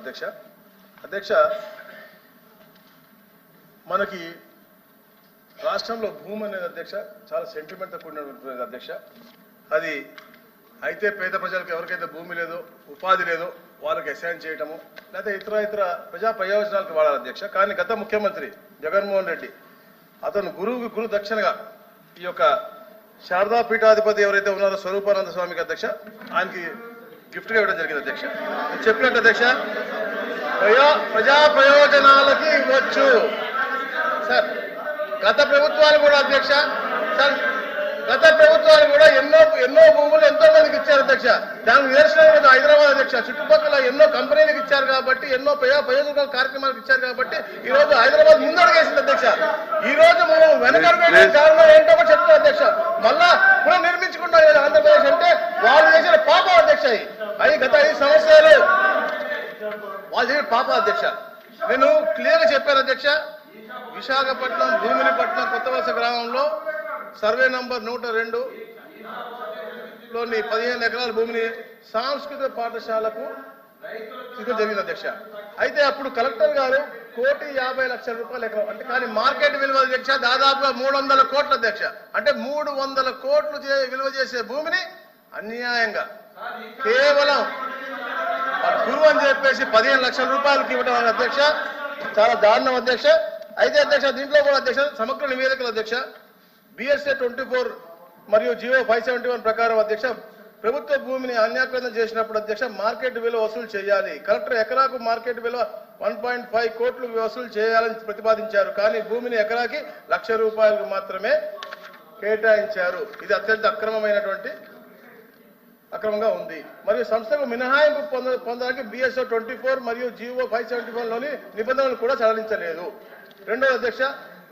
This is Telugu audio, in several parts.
అధ్యక్ష. అధ్యక్ష, మనకి రాష్ట్రంలో భూమి అనేది అధ్యక్ష చాలా సెంటిమెంట్తో కూడినటువంటి అధ్యక్ష. అది అయితే పేద ప్రజలకు ఎవరికైతే భూమి లేదో, ఉపాధి లేదో వాళ్ళకి అసైన్ చేయటము, లేకపోతే ఇతర ప్రజా ప్రయోజనాలకు వాడాలి అధ్యక్ష. కానీ గత ముఖ్యమంత్రి జగన్మోహన్ రెడ్డి అతను గురు దక్షిణగా ఈ యొక్క శారదా పీఠాధిపతి ఎవరైతే ఉన్నారో స్వరూపానంద స్వామికి అధ్యక్ష, ఆయనకి గిఫ్ట్గా ఇవ్వడం జరిగింది అధ్యక్ష. చెప్పినట్టు అధ్యక్ష, ప్రజా ప్రయోజనాలకి ఇవ్వచ్చు సార్. గత ప్రభుత్వాలు కూడా అధ్యక్ష సార్, గత ప్రభుత్వాలు కూడా ఎన్నో భూములు ఎంతో మందికి ఇచ్చారు అధ్యక్ష. దానికి నిదర్శనం హైదరాబాద్ అధ్యక్ష. చుట్టుపక్కల ఎన్నో కంపెనీలకు ఇచ్చారు కాబట్టి, ఎన్నో ప్రయోజనాల కార్యక్రమాలకు ఇచ్చారు కాబట్టి ఈ రోజు హైదరాబాద్ ముందడుగేసింది అధ్యక్ష. ఈ రోజు మనం వెనకడుగు కారణం ఏంటో కూడా చెప్తాం అధ్యక్ష. మళ్ళా పునర్నిర్మించుకుంటాం ఆంధ్రప్రదేశ్ అంటే వాళ్ళు చేసిన పాపం అధ్యక్ష. అది గత 5 సంవత్సరాలు వాళ్ళు చేసిన పాపం అధ్యక్ష. నేను క్లియర్గా చెప్పాను అధ్యక్ష. విశాఖపట్నం భూమినిపట్నం కొత్తవలస గ్రామంలో సర్వే నంబర్ 102 లోని 15 ఎకరాల భూమిని సాంస్కృతిక పాఠశాలకు ఇవ్వడం జరిగింది అధ్యక్ష. అయితే అప్పుడు కలెక్టర్ గారు 1,50,00,000 రూపాయలు ఎకరం అంటే, కానీ మార్కెట్ విలువ అధ్యక్ష దాదాపుగా 300 కోట్ల అధ్యక్ష. అంటే 300 కోట్లు విలువ చేసే భూమిని అన్యాయంగా కేవలం గురువు అని చెప్పేసి 15 లక్షల రూపాయలకి ఇవ్వడం అధ్యక్ష చాలా దారుణం అధ్యక్ష. అయితే అధ్యక్ష దీంట్లో కూడా అధ్యక్ష సమగ్ర నివేదికలు అధ్యక్ష BSA 24 మరియు GO 571 ప్రకారం అధ్యక్ష ప్రభుత్వ భూమిని అన్యాక్రాంతం చేసినప్పుడు అధ్యక్ష మార్కెట్ విలువ వసూలు చేయాలి. కలెక్టర్ ఎకరాకు మార్కెట్ విలువ 1.5 కోట్లు వసూలు చేయాలని ప్రతిపాదించారు. కానీ భూమిని ఎకరాకి 1,00,000 రూపాయలకు మాత్రమే కేటాయించారు. ఇది అత్యంత అక్రమంగా ఉంది. మరియు సంస్థకు మినహాయింపు పొందడానికి BSO 24 మరియు GO 571 లోని నిబంధనలు కూడా సడలించలేదు. రెండవ అధ్యక్ష,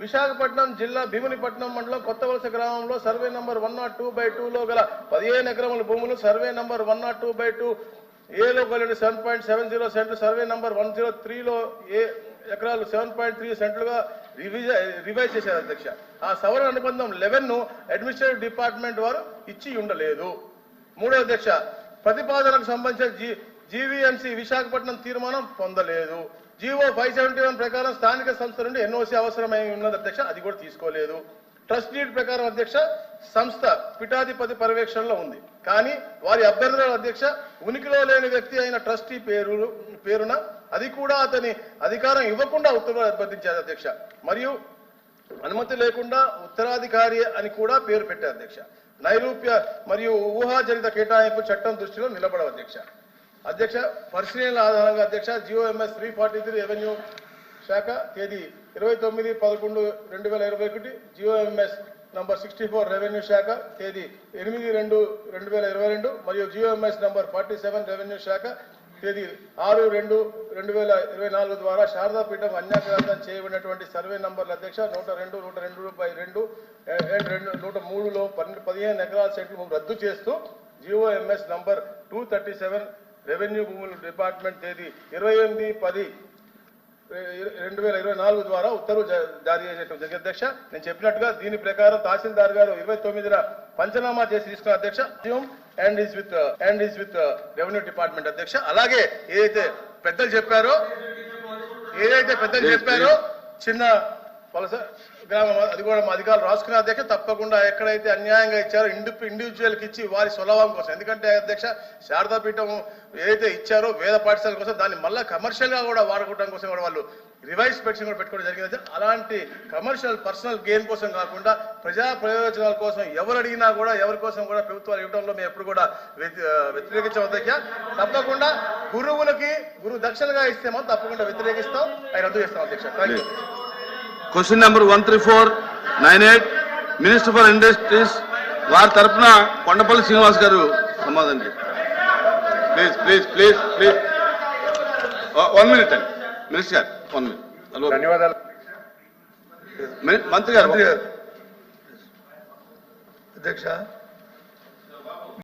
విశాఖపట్నం జిల్లా భీమునిపట్నం మండలం కొత్తవలస గ్రామంలో సర్వే నంబర్ 102/2లో గల 15 ఎకరముల భూములు సర్వే నంబర్ 102/2 ఏలో కలిగిన 7.70 సెంట్లు, సర్వే నంబర్ 103లో ఎకరాలు 7.3 సెంట్లుగా రివైజ్ చేశారు అధ్యక్ష. ఆ సవరణ అనుబంధం 11ను అడ్మినిస్ట్రేటివ్ డిపార్ట్మెంట్ వారు ఇచ్చి ఉండలేదు. మూడో అధ్యక్ష, ప్రతిపాదనకు సంబంధించిన GVMC విశాఖపట్నం తీర్మానం పొందలేదు. GO 571 ప్రకారం స్థానిక సంస్థ నుండి NOC అవసరమై ఉన్నది అధ్యక్ష, అది కూడా తీసుకోలేదు. ట్రస్ట్ డీడ్ ప్రకారం అధ్యక్ష సంస్థ పీఠాధిపతి పర్యవేక్షణలో ఉంది. కానీ వారి అభ్యర్థుల అధ్యక్ష ఉనికిలో లేని వ్యక్తి అయిన ట్రస్టీ పేరున అది కూడా అతని అధికారం ఇవ్వకుండా ఉత్తర్వులు అభ్యర్థించారు అధ్యక్ష. మరియు అనుమతి లేకుండా ఉత్తరాధికారి అని కూడా పేరు పెట్టారు అధ్యక్ష. నైరూప్య మరియు ఊహాజనిత కేటాయింపు చట్టం దృష్టిలో నిలబడవు అధ్యక్ష. అధ్యక్ష, పరిశీలనల ఆధారంగా అధ్యక్ష GOMS 343 రెవెన్యూ శాఖ తేదీ 29/11/2021, GOMS నంబర్ 64 రెవెన్యూ శాఖ తేదీ 8/2/2022 మరియు GOMS నంబర్ 47 రెవెన్యూ శాఖ తేదీ 6/2/2024 ద్వారా శారదా పీఠం అన్యాక్రాంతం చేయబడినటువంటి సర్వే నంబర్ల అధ్యక్ష 102, 102/2 అండ్ 103లో 15 ఎకరాల సెంట్లు రద్దు చేస్తూ GOMS నంబర్ 237 రెవెన్యూ భూముల డిపార్ట్మెంట్ తేదీ 28/10/2024 ద్వారా ఉత్తర్వులు జారీ చేసేటువంటి జరిగింది అధ్యక్ష. నేను చెప్పినట్టుగా దీని ప్రకారం తహసీల్దార్ గారు 29న పంచనామా చేసి తీసుకున్న అధ్యక్ష and is with revenue department అధ్యక్ష. అలాగే ఏదైతే పెద్దలు చెప్పారో చిన్న వలస గ్రామం అది కూడా మా అధికారులు రాసుకున్న అధ్యక్ష తప్పకుండా ఎక్కడైతే అన్యాయంగా ఇచ్చారో ఇండివిజువల్కి ఇచ్చి వారి స్వలాభం కోసం, ఎందుకంటే అధ్యక్ష శారదాపీఠం ఏదైతే ఇచ్చారో వేద పాఠశాల కోసం దాన్ని మళ్ళీ కమర్షియల్గా కూడా వాడుకోవడం కోసం కూడా వాళ్ళు రివైజ్ పెన్షన్ కూడా పెట్టుకోవడం జరిగింది. అలాంటి కమర్షియల్ పర్సనల్ గెయిన్ కోసం కాకుండా ప్రజా ప్రయోజనాల కోసం ఎవరు అడిగినా కూడా ఎవరి కోసం కూడా ప్రభుత్వాలు ఇవ్వడంలో మేము ఎప్పుడు కూడా వ్యతిరేకించాం అధ్యక్ష. తప్పకుండా గురువు దక్షిణగా ఇస్తే మాత్రం తప్పకుండా వ్యతిరేకిస్తాం, అవి రద్దు చేస్తాం అధ్యక్ష. Thank you. Question number 13498 minister for industries వారి తరఫున కొండపల్లి శ్రీనివాస్ గారు సమాధానం please please please please 1 minute అండి మినిస్టర్ గారు 1 మినిట్. ధన్యవాదాలు మంత్రి గారు అధ్యక్ష.